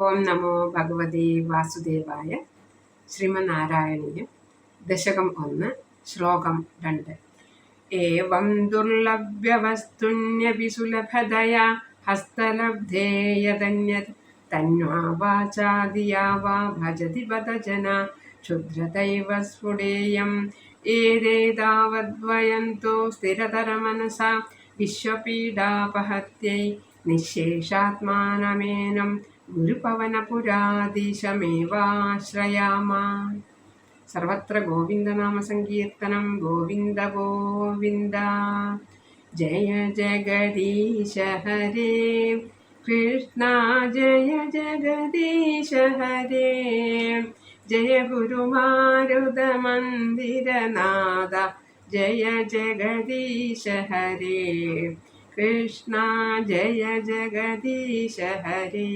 ഓം നമോ ഭഗവതേ വാസുദേവായ. ശ്രീമന്നാരായണീയം ദശകം 1 ശ്ലോകം 2. ഏവം ദുർലഭ്യവസ്തുന്യപി സുലഭതയാ ഹസ്തലബ്ധേ യദന്യത് തന്വാ വാചാദിയാ വാ ഭജതി ബത ജനാ ക്ഷുദ്രതൈവ സ്ഫുടേയം. ഏതേതാവദ്വയന്തോ സ്ഥിരതരമനസാ വിശ്വപീഡാപഹത്यै നിശേഷാത്മാനമേനം ഗുരുപവനപുരാധീശമേവാശ്രയാമ. സർവത്ര ഗോവിന്ദനാമ സങ്കീർത്തനം. ഗോവിന്ദ ഗോവിന്ദ. ജയ ജഗദീശ ഹരേ കൃഷ്ണ, ജയ ജഗദീശ ഹരേ. ജയ ഗുരുമാരുത മന്ദിരനാഥ, ജയ ജഗദീശ ഹരേ കൃഷ്ണ, ജയ ജഗദീശ ഹരേ.